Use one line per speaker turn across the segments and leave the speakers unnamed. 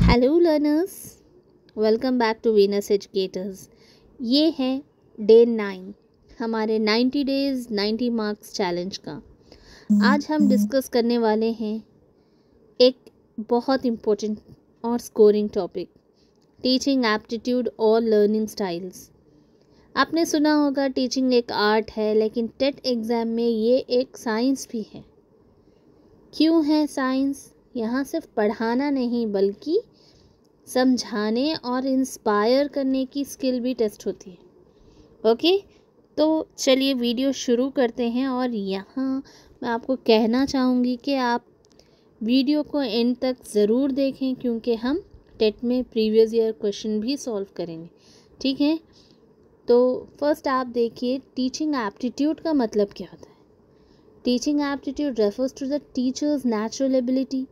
Hello learners, welcome back to Venus educators. ये है day 9 हमारे 90 डेज़ 90 मार्क्स चैलेंज का। आज हम डिस्कस करने वाले हैं एक बहुत इम्पोर्टेंट और स्कोरिंग टॉपिक, टीचिंग एप्टीट्यूड और लर्निंग स्टाइल्स। आपने सुना होगा टीचिंग एक आर्ट है, लेकिन टेट एग्ज़ाम में ये एक साइंस भी है। क्यों है साइंस? यहाँ सिर्फ पढ़ाना नहीं बल्कि समझाने और इंस्पायर करने की स्किल भी टेस्ट होती है। ओके, तो चलिए वीडियो शुरू करते हैं। और यहाँ मैं आपको कहना चाहूँगी कि आप वीडियो को एंड तक ज़रूर देखें, क्योंकि हम टेट में प्रीवियस ईयर क्वेश्चन भी सॉल्व करेंगे। ठीक है, तो फर्स्ट आप देखिए टीचिंग एप्टीट्यूड का मतलब क्या होता है। Teaching aptitude refers to the teacher's natural ability,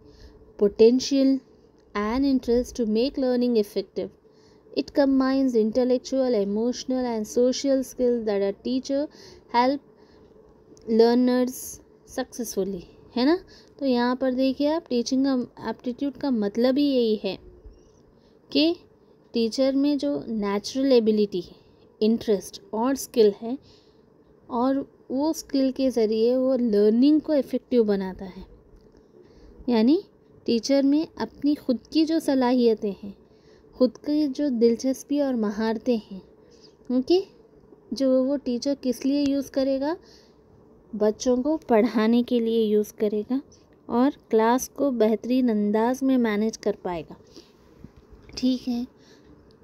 potential and interest to make learning effective. It combines intellectual, emotional and social skills that a teacher help learners successfully, है ना। तो यहाँ पर देखिए आप, टीचिंग एप्टीट्यूड का मतलब ही यही है कि टीचर में जो नेचुरल एबिलिटी, इंटरेस्ट और स्किल है, और वो स्किल के ज़रिए वो लर्निंग को इफ़ेक्टिव बनाता है। यानी टीचर में अपनी खुद की जो सलाहियतें हैं, खुद की जो दिलचस्पी और महारतें हैं, ओके, जो वो टीचर किस लिए यूज़ करेगा? बच्चों को पढ़ाने के लिए यूज़ करेगा और क्लास को बेहतरीन अंदाज में मैनेज कर पाएगा। ठीक है,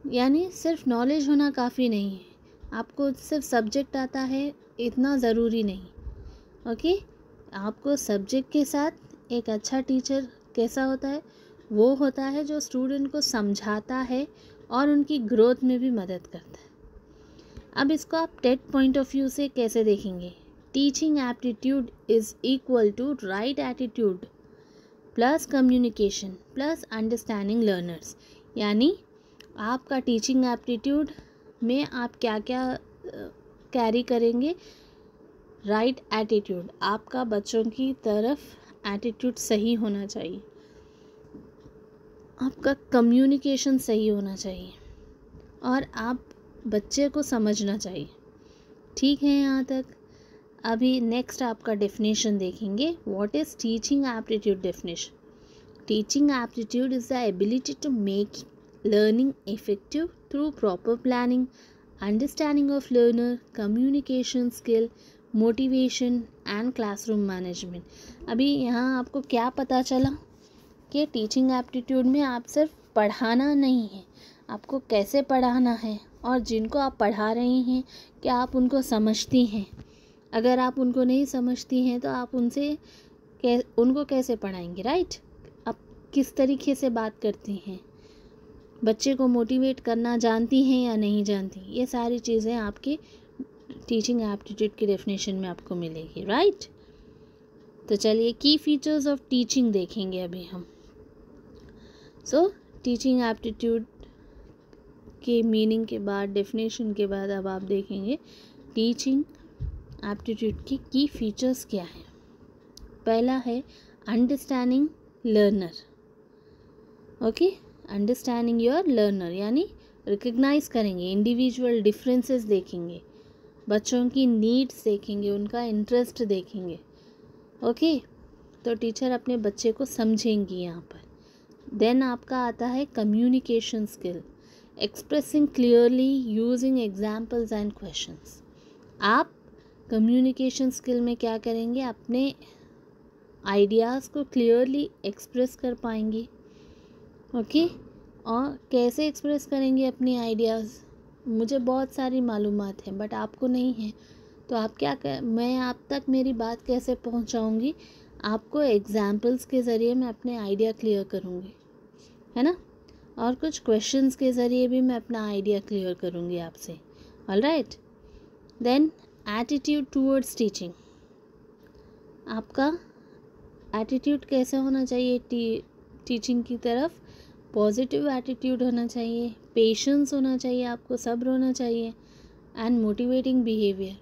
यानी सिर्फ नॉलेज होना काफ़ी नहीं है, आपको सिर्फ सब्जेक्ट आता है इतना ज़रूरी नहीं। ओके, आपको सब्जेक्ट के साथ एक अच्छा टीचर कैसा होता है? वो होता है जो स्टूडेंट को समझाता है और उनकी ग्रोथ में भी मदद करता है। अब इसको आप टेट पॉइंट ऑफ व्यू से कैसे देखेंगे? Teaching aptitude is equal to right attitude plus communication plus understanding learners. यानी आपका टीचिंग एप्टीट्यूड में आप क्या क्या कैरी करेंगे? राइट एटीट्यूड, आपका बच्चों की तरफ एटीट्यूड सही होना चाहिए, आपका कम्युनिकेशन सही होना चाहिए और आप बच्चे को समझना चाहिए। ठीक है यहाँ तक। अभी नेक्स्ट आपका डेफिनेशन देखेंगे। What is teaching aptitude definition? Teaching aptitude is the ability to make learning effective through proper planning, understanding of learner, communication skill, motivation and classroom management. अभी यहाँ आपको क्या पता चला कि टीचिंग एप्टीट्यूड में आप सिर्फ पढ़ाना नहीं है, आपको कैसे पढ़ाना है और जिनको आप पढ़ा रही हैं क्या आप उनको समझती हैं। अगर आप उनको नहीं समझती हैं तो आप उनको कैसे पढ़ाएंगे? राइट, आप किस तरीके से बात करती हैं, बच्चे को मोटिवेट करना जानती हैं या नहीं जानती, ये सारी चीज़ें आपके टीचिंग एप्टीट्यूड की डेफिनेशन में आपको मिलेगी। राइट, तो चलिए की फीचर्स ऑफ टीचिंग देखेंगे अभी हम। टीचिंग एप्टीट्यूड के मीनिंग के बाद, डेफिनेशन के बाद, अब आप देखेंगे टीचिंग एप्टीट्यूड की की फीचर्स क्या हैं। पहला है understanding learner. Okay, understanding your learner, यानी रिकग्नाइज करेंगे इंडिविजुअल डिफरेंसेस, देखेंगे बच्चों की नीड्स, देखेंगे उनका इंटरेस्ट, देखेंगे। ओके, तो टीचर अपने बच्चे को समझेंगी यहाँ पर। देन आपका आता है communication skill, expressing clearly using examples and questions. आप कम्युनिकेशन स्किल में क्या करेंगे? अपने आइडियाज़ को क्लियरली एक्सप्रेस कर पाएंगे। ओके, और कैसे एक्सप्रेस करेंगे अपनी आइडियाज़? मुझे बहुत सारी मालूमात हैं बट आपको नहीं है, तो आप मैं आप तक मेरी बात कैसे पहुंचाऊंगी? आपको एग्जाम्पल्स के ज़रिए मैं अपने आइडिया क्लियर करूंगी, है ना, और कुछ क्वेश्चंस के ज़रिए भी मैं अपना आइडिया क्लियर करूंगी आपसे। Alright, then attitude towards teaching. आपका एटीट्यूड कैसे होना चाहिए? टीचिंग की तरफ पॉजिटिव एटीट्यूड होना चाहिए, पेशेंस होना चाहिए, आपको सब्र होना चाहिए, एंड मोटिवेटिंग बिहेवियर।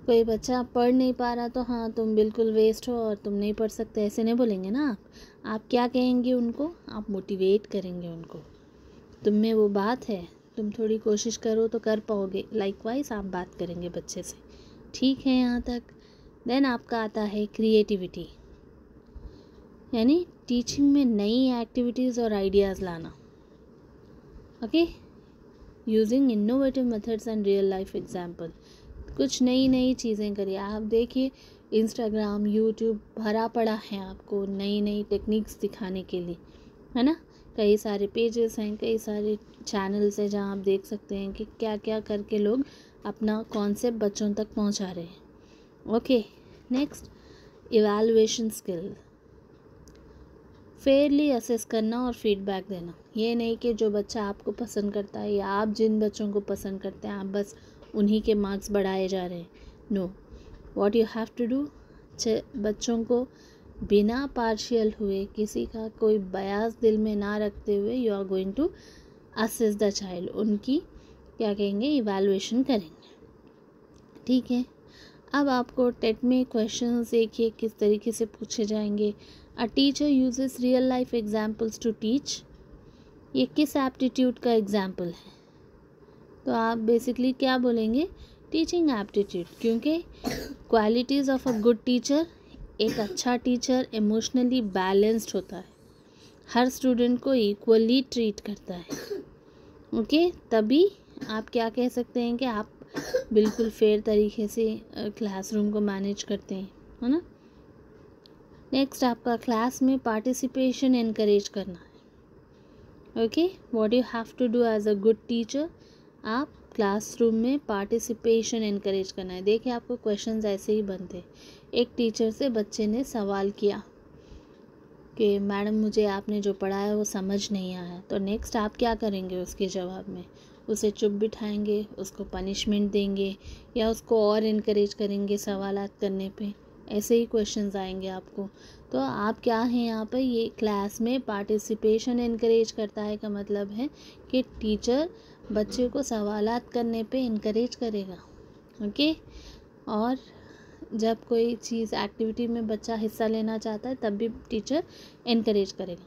कोई बच्चा पढ़ नहीं पा रहा तो हाँ तुम बिल्कुल वेस्ट हो और तुम नहीं पढ़ सकते, ऐसे नहीं बोलेंगे ना आप क्या कहेंगे उनको? आप मोटिवेट करेंगे उनको, तुम में वो बात है, तुम थोड़ी कोशिश करो तो कर पाओगे। लाइकवाइज आप बात करेंगे बच्चे से। ठीक है यहाँ तक। देन आपका आता है क्रिएटिविटी, यानी टीचिंग में नई एक्टिविटीज़ और आइडियाज़ लाना। Okay, using innovative methods and real life example. कुछ नई नई चीज़ें करिए। आप देखिए इंस्टाग्राम यूट्यूब भरा पड़ा है आपको नई नई टेक्निक्स दिखाने के लिए, है ना। कई सारे पेजेस हैं, कई सारे चैनल्स हैं जहाँ आप देख सकते हैं कि क्या क्या करके लोग अपना कॉन्सेप्ट बच्चों तक पहुँचा रहे हैं। Okay, next evaluation skill, Fairlie assess करना और फीडबैक देना। ये नहीं कि जो बच्चा आपको पसंद करता है या आप जिन बच्चों को पसंद करते हैं आप बस उन्हीं के मार्क्स बढ़ाए जा रहे हैं। No, what you have to do, बच्चों को बिना पार्शियल हुए, किसी का कोई बयास दिल में ना रखते हुए you are going to assess the child, उनकी क्या कहेंगे इवैल्यूएशन करेंगे। ठीक है, अब आपको टेट में क्वेश्चंस देखिए किस तरीके से पूछे जाएंगे। A teacher uses real life examples to teach, ये किस एप्टीट्यूड का एग्जाम्पल है? तो आप बेसिकली क्या बोलेंगे? टीचिंग एप्टीट्यूड, क्योंकि qualities of a good teacher, एक अच्छा टीचर इमोशनली बैलेंस्ड होता है, हर स्टूडेंट को इक्वली ट्रीट करता है। ओके, तभी आप क्या कह सकते हैं कि आप बिल्कुल फेयर तरीके से क्लासरूम को मैनेज करते हैं, है ना। नेक्स्ट आपका क्लास में पार्टिसिपेशन एनकरेज करना है। Okay, what you have to do as a good teacher, आप क्लासरूम में पार्टिसिपेशन एनकरेज करना है। देखिए आपको क्वेश्चंस ऐसे ही बनते। एक टीचर से बच्चे ने सवाल किया कि मैडम मुझे आपने जो पढ़ाया वो समझ नहीं आया, तो नेक्स्ट आप क्या करेंगे उसके जवाब में? उसे चुप बिठाएंगे, उसको पनिशमेंट देंगे, या उसको और इनकरेज करेंगे सवालात करने पे? ऐसे ही क्वेश्चंस आएंगे आपको। तो आप क्या हैं यहाँ पर, ये क्लास में पार्टिसिपेशन इनकरेज करता है का मतलब है कि टीचर बच्चे को सवालात करने पे इनकरेज करेगा। ओके, और जब कोई चीज़ एक्टिविटी में बच्चा हिस्सा लेना चाहता है तब भी टीचर इनकरेज करेगा।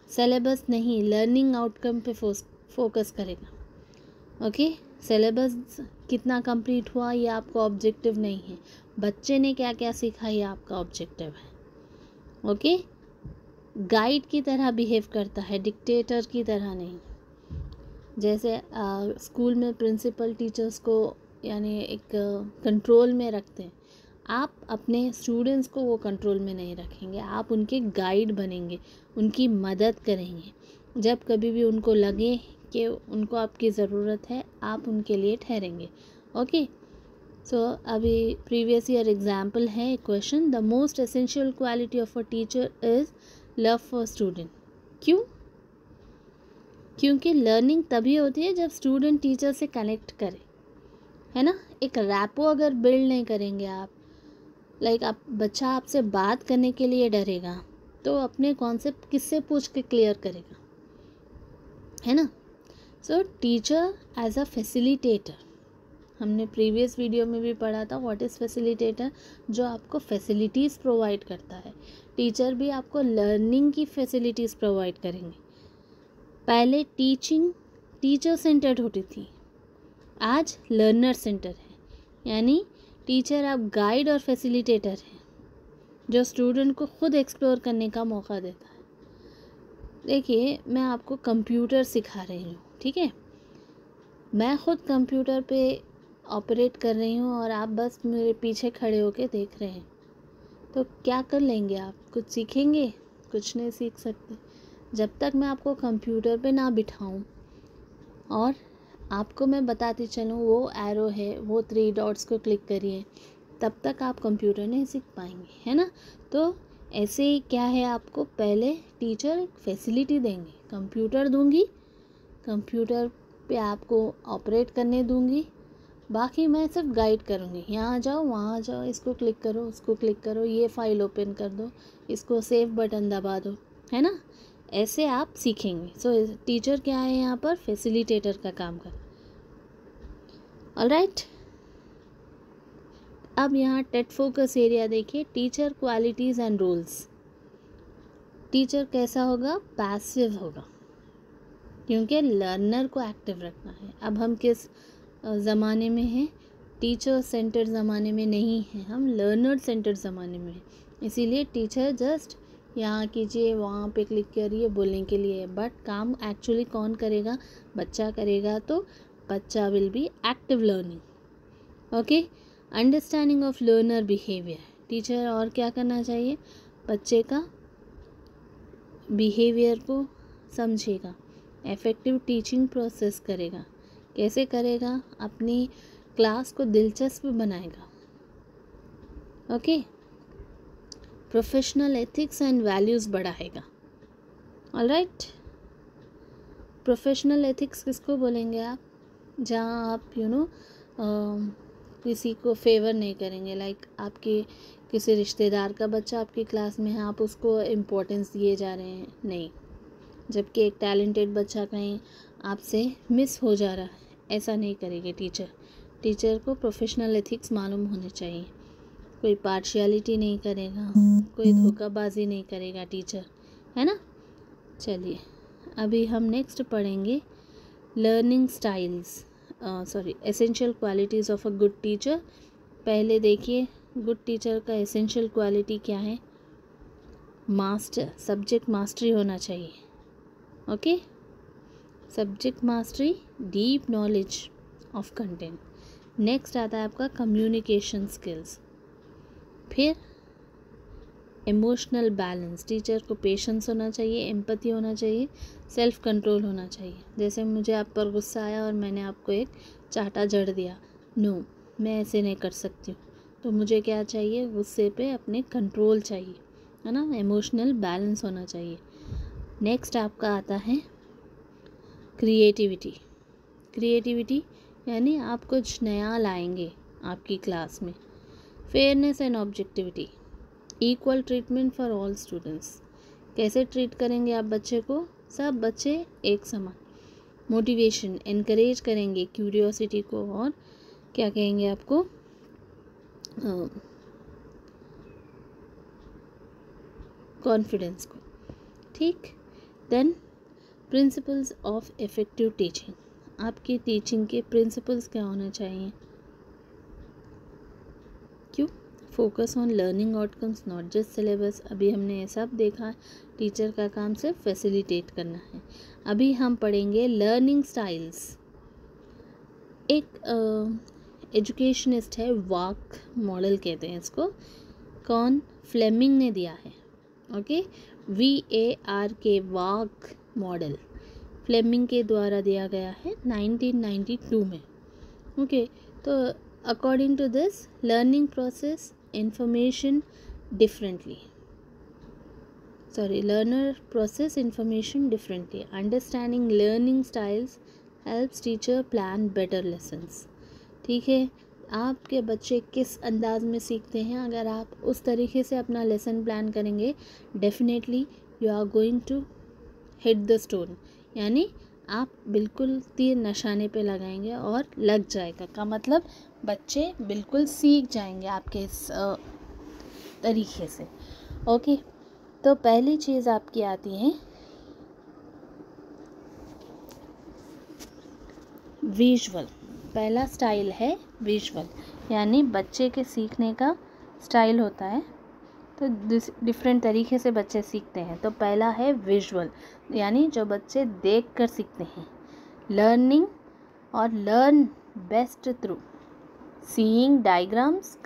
सिलेबस नहीं, लर्निंग आउटकम पे फोकस करेगा। ओके, सिलेबस कितना कंप्लीट हुआ ये आपका ऑब्जेक्टिव नहीं है, बच्चे ने क्या क्या सीखा ये आपका ऑब्जेक्टिव है। ओके, गाइड की तरह बिहेव करता है, डिक्टेटर की तरह नहीं। जैसे स्कूल में प्रिंसिपल टीचर्स को यानी एक कंट्रोल में रखते हैं, आप अपने स्टूडेंट्स को वो कंट्रोल में नहीं रखेंगे, आप उनके गाइड बनेंगे, उनकी मदद करेंगे। जब कभी भी उनको लगे कि उनको आपकी ज़रूरत है आप उनके लिए ठहरेंगे। ओके, सो अभी प्रीवियस ईयर एग्जाम्पल है question, the most essential quality of a teacher is love for student. क्यों? क्योंकि लर्निंग तभी होती है जब स्टूडेंट टीचर से कनेक्ट करे, है ना। एक रैपो अगर बिल्ड नहीं करेंगे आप, लाइक आप बच्चा आपसे बात करने के लिए डरेगा तो अपने कॉन्सेप्ट किससे पूछ के क्लियर करेगा, है ना। So teacher as a facilitator, हमने प्रीवियस वीडियो में भी पढ़ा था व्हाट इज़ फैसिलिटेटर, जो आपको फैसिलिटीज़ प्रोवाइड करता है। टीचर भी आपको लर्निंग की फैसिलिटीज़ प्रोवाइड करेंगे। पहले टीचिंग टीचर सेंटर्ड होती थी, आज लर्नर सेंटर है, यानी टीचर अब गाइड और फैसिलिटेटर है जो स्टूडेंट को खुद एक्सप्लोर करने का मौका देता है। देखिए मैं आपको कंप्यूटर सिखा रही हूँ, ठीक है, मैं खुद कंप्यूटर पे ऑपरेट कर रही हूँ और आप बस मेरे पीछे खड़े होके देख रहे हैं, तो क्या कर लेंगे आप? कुछ सीखेंगे? कुछ नहीं सीख सकते जब तक मैं आपको कंप्यूटर पे ना बिठाऊं और आपको मैं बताती चलूँ वो एरो है, वो 3 डॉट्स को क्लिक करिए, तब तक आप कंप्यूटर नहीं सीख पाएंगे, है ना। तो ऐसे ही क्या है, आपको पहले टीचर एक फैसिलिटी देंगे, कंप्यूटर दूंगी, कंप्यूटर पे आपको ऑपरेट करने दूंगी, बाकी मैं सिर्फ गाइड करूँगी, यहाँ जाओ वहाँ जाओ, इसको क्लिक करो उसको क्लिक करो, ये फाइल ओपन कर दो, इसको सेव बटन दबा दो, है ना। ऐसे आप सीखेंगे। सो टीचर क्या है यहाँ पर? फैसिलिटेटर का काम कर। ऑलराइट, अब यहाँ टेट फोकस एरिया देखिए, teacher qualities and roles. Teacher कैसा होगा? पैसिव होगा, क्योंकि लर्नर को एक्टिव रखना है। अब हम किस ज़माने में हैं? टीचर सेंटर ज़माने में नहीं हैं, हम लर्नर सेंटर ज़माने में हैं। इसीलिए टीचर जस्ट यहाँ कीजिए, वहाँ पे क्लिक करिए बोलने के लिए, बट काम एक्चुअली कौन करेगा? बच्चा करेगा। तो बच्चा will be active learning. Okay, understanding of learner behaviour. Teacher और क्या करना चाहिए? बच्चे का बिहेवियर को समझेगा, इफ़ेक्टिव टीचिंग प्रोसेस करेगा। कैसे करेगा? अपनी क्लास को दिलचस्प बनाएगा। Okay, professional ethics and values बढ़ाएगा। ऑलराइट, प्रोफेशनल एथिक्स किसको बोलेंगे आप? जहाँ आप किसी को फेवर नहीं करेंगे, लाइक आपके किसी रिश्तेदार का बच्चा आपकी क्लास में है, आप उसको इम्पोर्टेंस दिए जा रहे हैं, नहीं। जबकि एक टैलेंटेड बच्चा कहीं आपसे मिस हो जा रहा है, ऐसा नहीं करेंगे टीचर। टीचर को प्रोफेशनल एथिक्स मालूम होने चाहिए। कोई पार्शियलिटी नहीं करेगा, कोई धोखाबाजी नहीं करेगा टीचर, है ना। चलिए अभी हम नेक्स्ट पढ़ेंगे learning styles, essential qualities of a good teacher. पहले देखिए, गुड टीचर का एसेंशियल क्वालिटी क्या है? मास्टर, सब्जेक्ट मास्टरी होना चाहिए। Okay, subject mastery, deep knowledge of content. Next आता है आपका कम्युनिकेशन स्किल्स। फिर इमोशनल बैलेंस, टीचर को पेशेंस होना चाहिए, एम्पैथी होना चाहिए, सेल्फ कंट्रोल होना चाहिए। जैसे मुझे आप पर गुस्सा आया और मैंने आपको एक चाटा जड़ दिया, नो, मैं ऐसे नहीं कर सकती हूँ। तो मुझे क्या चाहिए? गुस्से पे अपने कंट्रोल चाहिए, है ना। इमोशनल बैलेंस होना चाहिए। नेक्स्ट आपका आता है क्रिएटिविटी। क्रिएटिविटी यानी आप कुछ नया लाएंगे आपकी क्लास में। Fairness and objectivity, equal treatment for all students. कैसे ट्रीट करेंगे आप बच्चे को? सब बच्चे एक समान। मोटिवेशन, इनकरेज करेंगे क्यूरियोसिटी को, और क्या कहेंगे आपको? कॉन्फिडेंस को। ठीक, then principles of effective teaching. आपकी टीचिंग के प्रिंसिपल्स क्या होने चाहिए? क्यों? Focus on learning outcomes, not just syllabus. अभी हमने ये सब देखा, टीचर का काम सिर्फ फैसिलिटेट करना है। अभी हम पढ़ेंगे लर्निंग स्टाइल्स। एक एजुकेशनिस्ट है, वाक मॉडल कहते हैं इसको। कौन? फ्लेमिंग ने दिया है। Okay, VARK, VARK model Fleming के द्वारा दिया गया है 1992 में। ओके, तो according to this, learning process information differently. Learner process information differently. Understanding learning styles helps teacher plan better lessons. ठीक है, आपके बच्चे किस अंदाज में सीखते हैं, अगर आप उस तरीके से अपना लेसन प्लान करेंगे, definitely you are going to hit the stone, यानी आप बिल्कुल तीर निशाने पे लगाएंगे और लग जाएगा। का मतलब बच्चे बिल्कुल सीख जाएंगे आपके इस तरीके से। ओके, तो पहली चीज़ आपकी आती है विजुअल। पहला स्टाइल है विजुअल, यानी बच्चे के सीखने का स्टाइल होता है, तो डिफरेंट तरीके से बच्चे सीखते हैं। तो पहला है विजुअल, यानी जो बच्चे देख कर सीखते हैं। लर्निंग और learn best through seeing diagrams,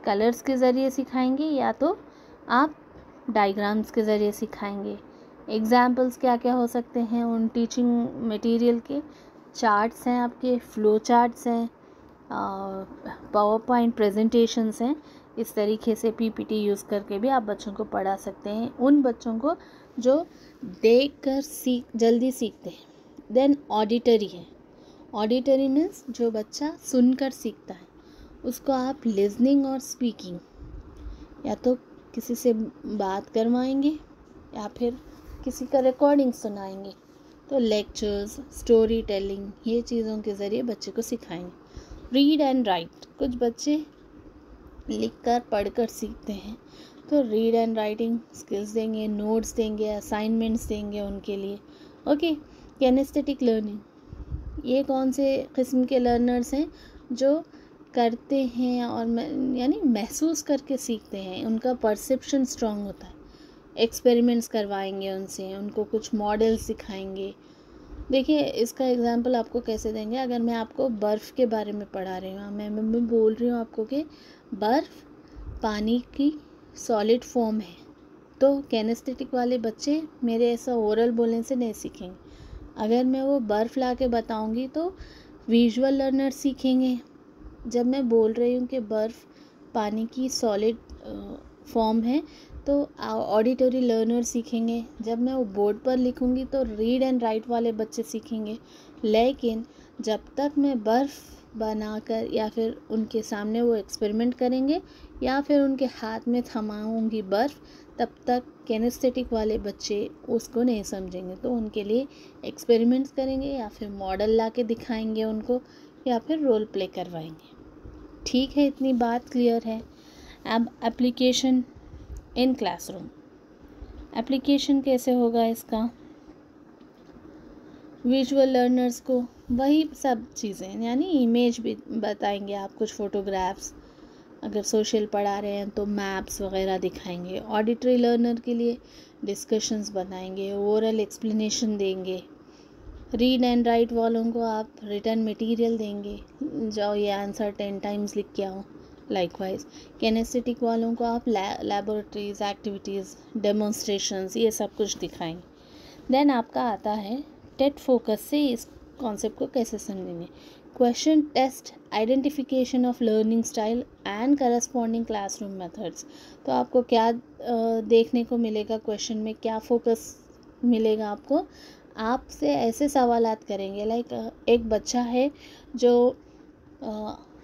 colours के ज़रिए सिखाएंगे, या तो आप डायग्राम्स के ज़रिए सिखाएंगे। एग्जाम्पल्स क्या क्या हो सकते हैं उन टीचिंग मटेरियल के? चार्ट्स हैं आपके, फ्लो चार्ट्स हैं, पावर पॉइंट प्रेजेंटेशंस हैं। इस तरीके से PPT यूज़ करके भी आप बच्चों को पढ़ा सकते हैं, उन बच्चों को जो देख कर जल्दी सीखते हैं। देन ऑडिटरी है। ऑडिटरी मीन्स जो बच्चा सुनकर सीखता है, उसको आप लिसनिंग और स्पीकिंग, या तो किसी से बात करवाएंगे या फिर किसी का रिकॉर्डिंग सुनाएंगे। तो लेक्चर्स, स्टोरी टेलिंग, ये चीज़ों के ज़रिए बच्चे को सिखाएंगे। रीड एंड राइट, कुछ बच्चे लिखकर पढ़कर सीखते हैं। तो रीड एंड राइटिंग स्किल्स देंगे, नोट्स देंगे, असाइनमेंट्स देंगे उनके लिए। ओके। किनेस्थेटिक लर्निंग, ये कौन से किस्म के लर्नर्स हैं? जो करते हैं और यानी महसूस करके सीखते हैं, उनका परसेप्शन स्ट्रांग होता है। एक्सपेरिमेंट्स करवाएंगे उनसे, उनको कुछ मॉडल्स सिखाएंगे। देखिए इसका एग्जांपल आपको कैसे देंगे, अगर मैं आपको बर्फ़ के बारे में पढ़ा रही हूँ, मैं बोल रही हूँ आपको कि बर्फ़ पानी की सॉलिड फॉर्म है, तो किनेस्थेटिक वाले बच्चे मेरे ऐसा ओरल बोलने से नहीं सीखेंगे। अगर मैं वो बर्फ़ ला के बताऊँगी तो विजुअल लर्नर सीखेंगे। जब मैं बोल रही हूँ कि बर्फ़ पानी की सॉलिड फॉर्म है तो ऑडिटरी लर्नर सीखेंगे। जब मैं वो बोर्ड पर लिखूँगी तो रीड एंड राइट वाले बच्चे सीखेंगे। लेकिन जब तक मैं बर्फ़ बनाकर या फिर उनके सामने वो एक्सपेरिमेंट करेंगे या फिर उनके हाथ में थमाऊँगी बर्फ़, तब तक किनेस्थेटिक वाले बच्चे उसको नहीं समझेंगे। तो उनके लिए एक्सपेरिमेंट्स करेंगे या फिर मॉडल ला के दिखाएंगे उनको, या फिर रोल प्ले करवाएंगे। ठीक है, इतनी बात क्लियर है। अब एप्लीकेशन इन क्लासरूम, एप्लीकेशन कैसे होगा इसका? विजुअल लर्नर्स को वही सब चीज़ें, यानी इमेज भी बताएंगे आप, कुछ फ़ोटोग्राफ्स, अगर सोशल पढ़ा रहे हैं तो मैप्स वगैरह दिखाएंगे। ऑडिटरी लर्नर के लिए डिस्कशंस बनाएंगे, ओरल एक्सप्लेनेशन देंगे। रीड एंड राइट वालों को आप रिटर्न मटेरियल देंगे, जाओ ये आंसर 10 टाइम्स लिख के आओ। लाइकवाइज किनेस्थेटिक वालों को आप लैबोरेटरीज, एक्टिविटीज़, डेमोन्स्ट्रेशंस, ये सब कुछ दिखाएंगे। देन आपका आता है टेट फोकस से इस कॉन्सेप्ट को कैसे समझेंगे। Question test identification of learning style and corresponding classroom methods. तो आपको क्या देखने को मिलेगा क्वेश्चन में, क्या फोकस मिलेगा आपको? आपसे ऐसे सवालात करेंगे, लाइक एक बच्चा है जो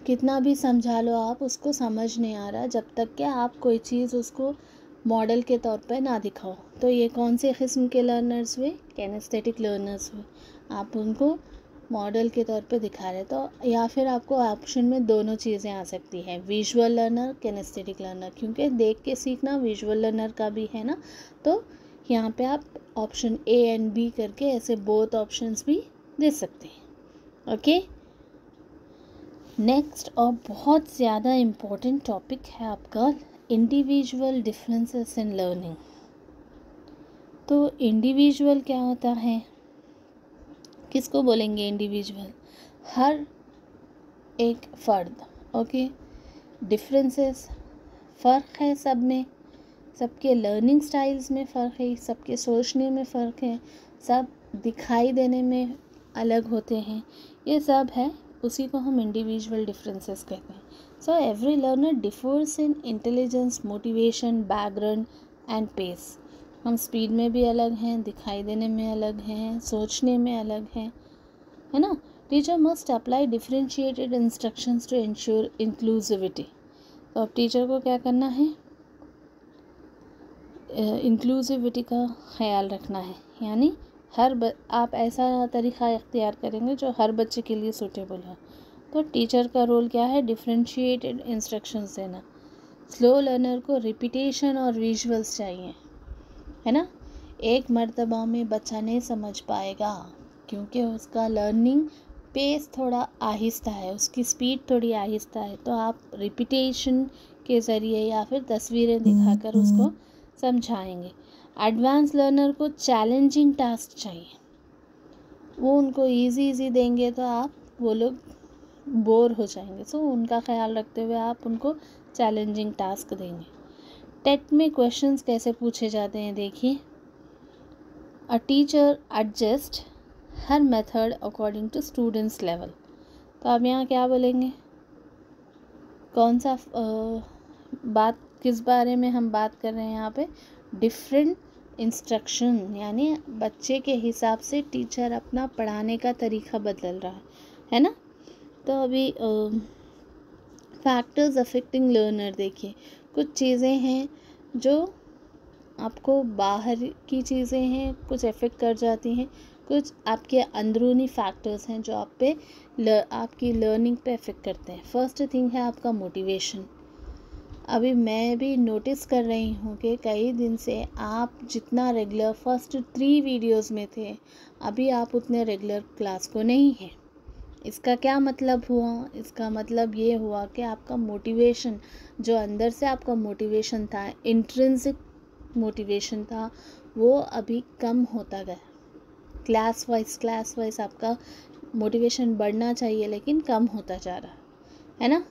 कितना भी समझा लो आप, उसको समझ नहीं आ रहा जब तक कि आप कोई चीज़ उसको मॉडल के तौर पे ना दिखाओ। तो ये कौन से किस्म के लर्नर्स हुए? किनेस्थेटिक लर्नर्स हुए। आप उनको मॉडल के तौर पे दिखा रहे, तो या फिर आपको ऑप्शन में दोनों चीज़ें आ सकती है, विजुअल लर्नर, किनेस्थेटिक लर्नर, क्योंकि देख के सीखना विजुअल लर्नर का भी है ना। तो यहाँ पे आप ऑप्शन ए एंड बी करके ऐसे बोथ ऑप्शंस भी दे सकते हैं। ओके। नेक्स्ट और बहुत ज़्यादा इम्पोर्टेंट टॉपिक है आपका इंडिविजुअल डिफरेंसेस इन लर्निंग। तो इंडिविजुअल क्या होता है, किसको बोलेंगे इंडिविजुअल? हर एक फ़र्द। ओके। डिफरेंसेस, फ़र्क है सब में, सबके लर्निंग स्टाइल्स में फ़र्क है, सबके सोचने में फ़र्क है, सब दिखाई देने में अलग होते हैं, ये सब है, उसी को हम इंडिविजुअल डिफरेंसेस कहते हैं। So every learner differs in intelligence, motivation, background and pace. हम स्पीड में भी अलग हैं, दिखाई देने में अलग हैं, सोचने में अलग हैं, है ना। Teacher must apply differentiated instructions to ensure inclusivity. तो अब टीचर को क्या करना है? इंक्लूसिविटी का ख्याल रखना है, यानी आप ऐसा तरीक़ा इख्तियार करेंगे जो हर बच्चे के लिए सूटेबल है। तो टीचर का रोल क्या है? डिफरेंशिएटेड इंस्ट्रक्शंस देना। स्लो लर्नर को रिपीटेशन और विजुअल्स चाहिए, है ना। एक मर्तबा में बच्चा नहीं समझ पाएगा, क्योंकि उसका लर्निंग पेस थोड़ा आहिस्ता है, उसकी स्पीड थोड़ी आहिस्ता है। तो आप रिपीटेशन के ज़रिए या फिर तस्वीरें दिखाकर उसको समझाएंगे। एडवांस लर्नर को चैलेंजिंग टास्क चाहिए, वो उनको इजी देंगे तो वो लोग बोर हो जाएंगे। सो उनका ख्याल रखते हुए आप उनको चैलेंजिंग टास्क देंगे। टेट में क्वेश्चंस कैसे पूछे जाते हैं, देखिए। A teacher adjust her method according to students level. तो आप यहाँ क्या बोलेंगे? कौन सा बात, किस बारे में हम बात कर रहे हैं यहाँ पे? डिफरेंट इंस्ट्रक्शन, यानी बच्चे के हिसाब से टीचर अपना पढ़ाने का तरीका बदल रहा है ना। तो अभी फैक्टर्स अफेक्टिंग लर्नर, देखिए कुछ चीज़ें हैं जो आपको बाहर की चीज़ें हैं, कुछ अफेक्ट कर जाती हैं, कुछ आपके अंदरूनी फैक्टर्स हैं जो आपकी लर्निंग पे अफेक्ट करते हैं। फर्स्ट थिंग है आपका मोटिवेशन। अभी मैं भी नोटिस कर रही हूँ कि कई दिन से आप जितना रेगुलर फर्स्ट 3 वीडियोस में थे, अभी आप उतने रेगुलर क्लास को नहीं हैं। इसका क्या मतलब हुआ? इसका मतलब ये हुआ कि आपका मोटिवेशन, जो अंदर से आपका मोटिवेशन था, इंट्रिंसिक मोटिवेशन था, वो अभी कम होता गया। क्लास वाइज आपका मोटिवेशन बढ़ना चाहिए लेकिन कम होता जा रहा है ना।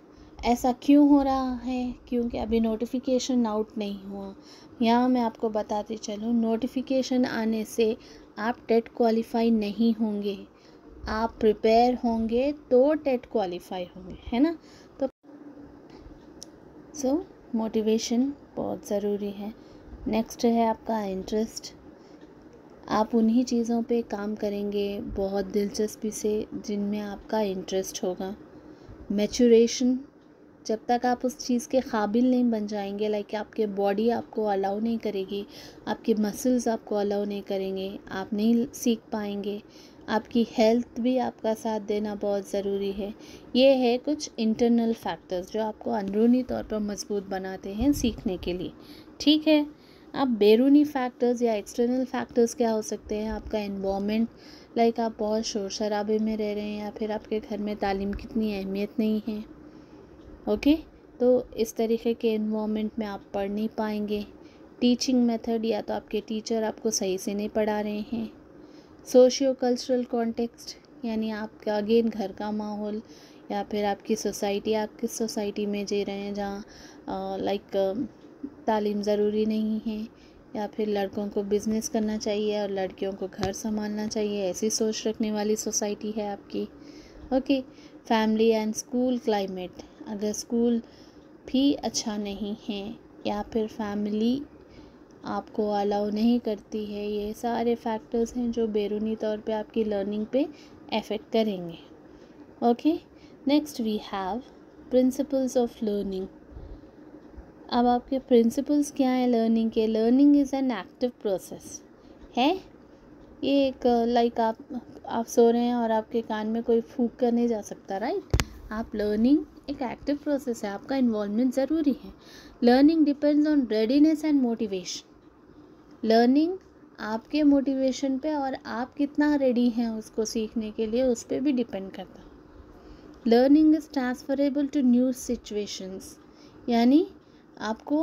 ऐसा क्यों हो रहा है? क्योंकि अभी नोटिफिकेशन आउट नहीं हुआ। यहाँ मैं आपको बताती चलूँ, नोटिफिकेशन आने से आप टेट क्वालिफाई नहीं होंगे, आप प्रिपेयर होंगे तो टेट क्वालिफाई होंगे, है ना। तो मोटिवेशन बहुत ज़रूरी है। नेक्स्ट है आपका इंटरेस्ट। आप उन्हीं चीज़ों पे काम करेंगे बहुत दिलचस्पी से जिनमें आपका इंटरेस्ट होगा। मैचुरेशन, जब तक आप उस चीज़ के काबिल नहीं बन जाएंगे, लाइक आपके बॉडी आपको अलाउ नहीं करेगी, आपके मसल्स आपको अलाउ नहीं करेंगे, आप नहीं सीख पाएंगे। आपकी हेल्थ भी आपका साथ देना बहुत ज़रूरी है। ये है कुछ इंटरनल फैक्टर्स जो आपको अंदरूनी तौर पर मजबूत बनाते हैं सीखने के लिए, ठीक है। आप बैरूनी फैक्टर्स या एक्सटर्नल फैक्टर्स क्या हो सकते हैं? आपका एनवायरनमेंट, लाइक आप बहुत शोर शराबे में रह रहे हैं या फिर आपके घर में तालीम की इतनी अहमियत नहीं है, ओके। तो इस तरीके के एनवायरनमेंट में आप पढ़ नहीं पाएंगे। टीचिंग मेथड, या तो आपके टीचर आपको सही से नहीं पढ़ा रहे हैं। सोशियो कल्चरल कॉन्टेक्स्ट, यानी आपका अगेन घर का माहौल या फिर आपकी सोसाइटी, आप किस सोसाइटी में जी रहे हैं जहाँ लाइक तालीम ज़रूरी नहीं है, या फिर लड़कों को बिज़नेस करना चाहिए और लड़कियों को घर संभालना चाहिए, ऐसी सोच रखने वाली सोसाइटी है आपकी, okay. Family and school climate, अगर स्कूल भी अच्छा नहीं है या फिर फैमिली आपको अलाउ नहीं करती है, ये सारे फैक्टर्स हैं जो बैरूनी तौर पे आपकी लर्निंग पे अफेक्ट करेंगे, okay. Next we have principles of learning. अब आपके प्रिंसिपल्स क्या है लर्निंग के? Learning is an active process है। ये एक लाइक आप सो रहे हैं और आपके कान में कोई फूंक कर नहीं जा सकता, राइट। आप लर्निंग एक एक्टिव प्रोसेस है, आपका इन्वॉल्वमेंट ज़रूरी है। Learning depends on readiness and motivation. Learning आपके मोटिवेशन पे और आप कितना रेडी हैं उसको सीखने के लिए, उस पर भी डिपेंड करता है। Learning is transferable to new situations, यानी आपको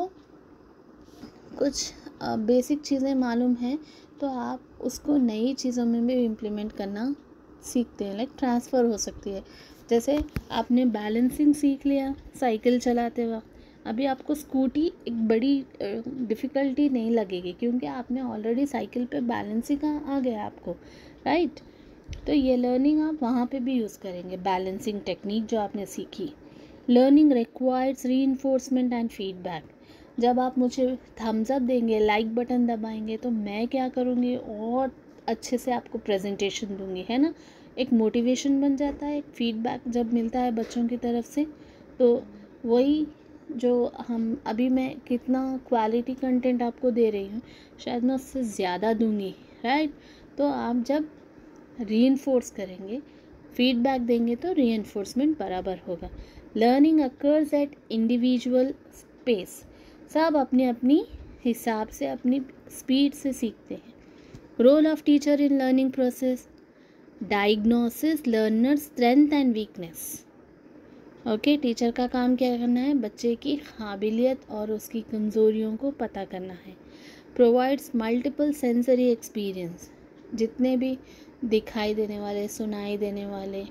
कुछ बेसिक चीज़ें मालूम हैं तो आप उसको नई चीज़ों में भी इम्प्लीमेंट करना सीखते हैं, लाइक ट्रांसफ़र हो सकती है। जैसे आपने बैलेंसिंग सीख लिया साइकिल चलाते वक्त, अभी आपको स्कूटी एक बड़ी डिफ़िकल्टी नहीं लगेगी क्योंकि आपने ऑलरेडी साइकिल पे बैलेंसिंग आ गया आपको, राइट। तो ये लर्निंग आप वहाँ पे भी यूज़ करेंगे, बैलेंसिंग टेक्निक जो आपने सीखी। Learning requires reinforcement and feedback. जब आप मुझे थम्स अप देंगे, लाइक बटन दबाएंगे, तो मैं क्या करूँगी और अच्छे से आपको प्रेजेंटेशन दूंगी, है ना। एक मोटिवेशन बन जाता है, एक फीडबैक जब मिलता है बच्चों की तरफ से, तो वही जो हम अभी मैं कितना क्वालिटी कंटेंट आपको दे रही हूँ, शायद मैं उससे ज़्यादा दूंगी, राइट। तो आप जब रीइंफोर्स करेंगे, फीडबैक देंगे, तो रीइंफोर्समेंट बराबर होगा। Learning occurs at individual pace, सब अपनी अपनी हिसाब से अपनी स्पीड से सीखते हैं। Role of teacher in learning process, diagnosis learner strength and weakness, okay. Teacher का काम क्या करना है? बच्चे की काबिलियत और उसकी कमज़ोरियों को पता करना है। प्रोवाइड्स मल्टीपल सेंसरी एक्सपीरियंस, जितने भी दिखाई देने वाले, सुनाई देने वाले,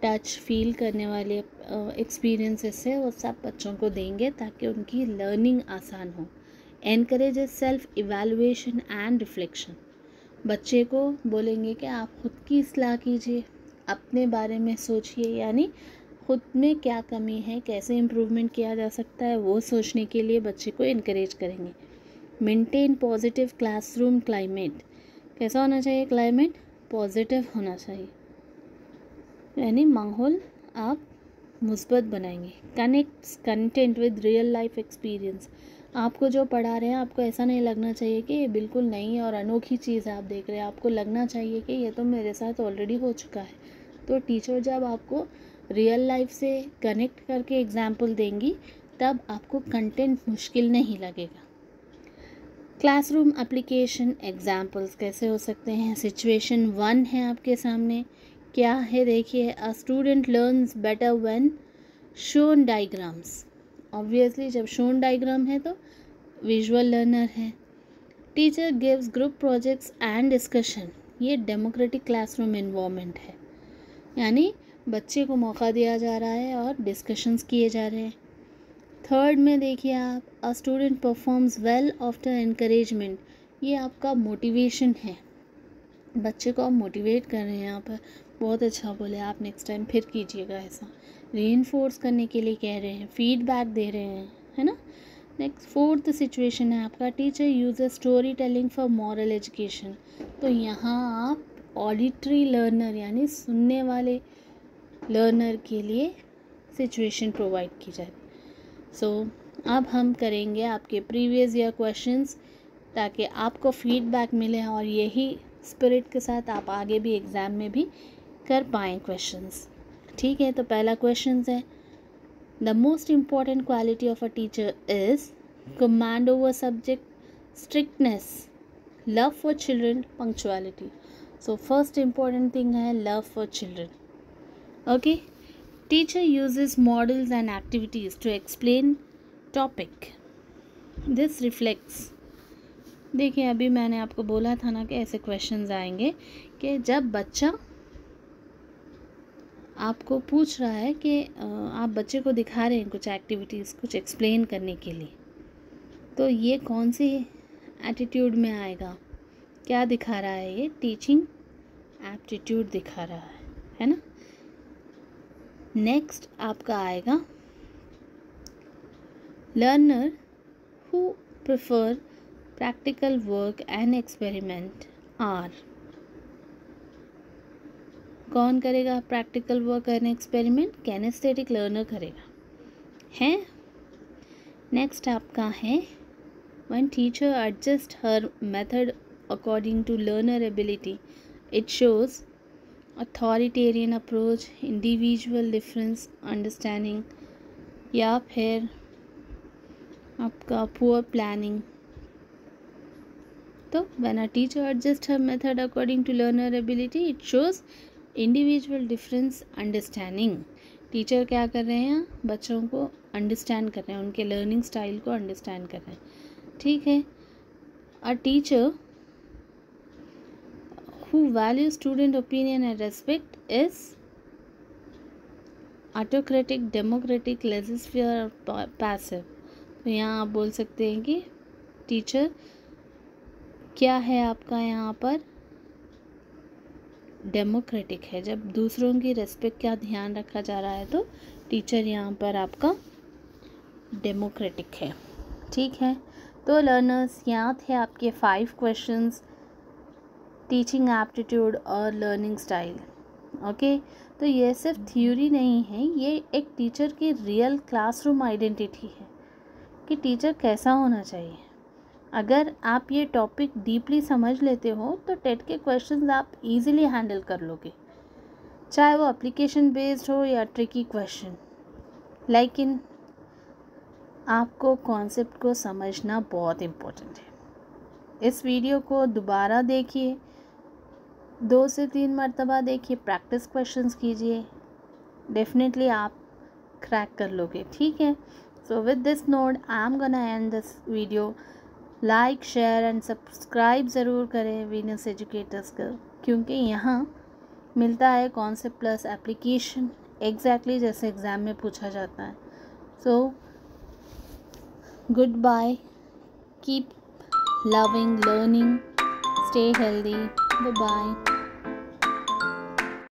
टच फील करने वाले एक्सपीरियंसेस है वो सब बच्चों को देंगे ताकि उनकी लर्निंग आसान हो। Encourages self evaluation and reflection, बच्चे को बोलेंगे कि आप खुद की इस्लाह कीजिए, अपने बारे में सोचिए, यानी खुद में क्या कमी है, कैसे इम्प्रूवमेंट किया जा सकता है, वो सोचने के लिए बच्चे को इनकरेज करेंगे। मेंटेन पॉजिटिव क्लासरूम क्लाइमेट, कैसा होना चाहिए क्लाइमेट? पॉजिटिव होना चाहिए, यानी माहौल आप मुस्बत बनाएंगे। Connects content with real life experience, आपको जो पढ़ा रहे हैं आपको ऐसा नहीं लगना चाहिए कि ये बिल्कुल नई और अनोखी चीज़ आप देख रहे हैं, आपको लगना चाहिए कि ये तो मेरे साथ ऑलरेडी हो चुका है। तो टीचर जब आपको रियल लाइफ से कनेक्ट करके एग्जाम्पल देंगी तब आपको कंटेंट मुश्किल नहीं लगेगा। क्लासरूम एप्लीकेशन एग्जाम्पल्स कैसे हो सकते हैं। सिचुएशन 1 है आपके सामने, क्या है देखिए, a student learns better when shown diagrams. Obviously जब शोन डायग्राम है तो विजुअल लर्नर है। Teacher gives group projects and discussion, ये डेमोक्रेटिक क्लासरूम इन्वायरमेंट है, यानी बच्चे को मौका दिया जा रहा है और डिस्कशंस किए जा रहे हैं। थर्ड में देखिए आप, a student performs well after encouragement, ये आपका मोटिवेशन है, बच्चे को आप मोटिवेट कर रहे हैं यहाँ पर, बहुत अच्छा बोले आप, नेक्स्ट टाइम फिर कीजिएगा ऐसा। रीइंफोर्स करने के लिए कह रहे हैं, फीडबैक दे रहे हैं, है ना। नेक्स्ट फोर्थ सिचुएशन है आपका, teacher uses story telling for moral education, तो यहाँ आप ऑडिटरी लर्नर यानी सुनने वाले लर्नर के लिए सिचुएशन प्रोवाइड की जाए। सो अब हम करेंगे आपके प्रीवियस ईयर क्वेश्चंस ताकि आपको फीडबैक मिले और यही स्पिरिट के साथ आप आगे भी एग्ज़ाम में भी कर पाएँ क्वेश्चंस। ठीक है, तो पहला क्वेश्चन है, the most important quality of a teacher is command over subject, strictness, love for children, punctuality. So first important thing है love for children. Okay, teacher uses models and activities to explain topic, this reflects. देखिए अभी मैंने आपको बोला था ना कि ऐसे क्वेश्चंस आएंगे कि जब बच्चा आपको पूछ रहा है कि आप बच्चे को दिखा रहे हैं कुछ एक्टिविटीज़, कुछ एक्सप्लेन करने के लिए, तो ये कौन सी एटीट्यूड में आएगा, क्या दिखा रहा है, ये टीचिंग एप्टीट्यूड दिखा रहा है ना। नेक्स्ट आपका आएगा learner who prefer practical work and experiment are, कौन करेगा practical work and experiment, kinesthetic learner करेगा, है। नेक्स्ट आपका है, when teacher adjust her method according to learner ability it shows authoritarian approach, individual difference understanding, या फिर आपका poor planning. तो when a teacher adjust her method according to learner ability it shows individual difference understanding, teacher क्या कर रहे हैं, बच्चों को अंडरस्टैंड कर रहे हैं, उनके लर्निंग स्टाइल को अंडरस्टैंड कर रहे हैं। ठीक है, a teacher who value student opinion and respect is autocratic, democratic, laissez faire, passive. तो यहाँ आप बोल सकते हैं कि टीचर क्या है आपका यहाँ पर, डेमोक्रेटिक है, जब दूसरों की रेस्पेक्ट का ध्यान रखा जा रहा है तो टीचर यहाँ पर आपका डेमोक्रेटिक है। ठीक है, तो लर्नर्स यहाँ थे आपके 5 क्वेश्चंस, टीचिंग एप्टीट्यूड और लर्निंग स्टाइल। ओके, तो ये सिर्फ थ्योरी नहीं है, ये एक टीचर की रियल क्लासरूम आइडेंटिटी है कि टीचर कैसा होना चाहिए। अगर आप ये टॉपिक डीपली समझ लेते हो तो टेट के क्वेश्चंस आप इजीली हैंडल कर लोगे, चाहे वो एप्लीकेशन बेस्ड हो या ट्रिकी क्वेश्चन। लेकिन आपको कॉन्सेप्ट को समझना बहुत इम्पोर्टेंट है। इस वीडियो को दोबारा देखिए, 2 से 3 मरतबा देखिए, प्रैक्टिस क्वेश्चंस कीजिए, डेफिनेटली आप क्रैक कर लोगे। ठीक है, so with this note I am gonna end this video. Like, share and subscribe ज़रूर करें वीनस एजुकेटर्स का, क्योंकि यहाँ मिलता है कॉन्सेप्ट प्लस एप्लीकेशन एग्जैक्टली जैसे एग्ज़ाम में पूछा जाता है। So good bye, keep loving, learning, stay healthy, bye bye.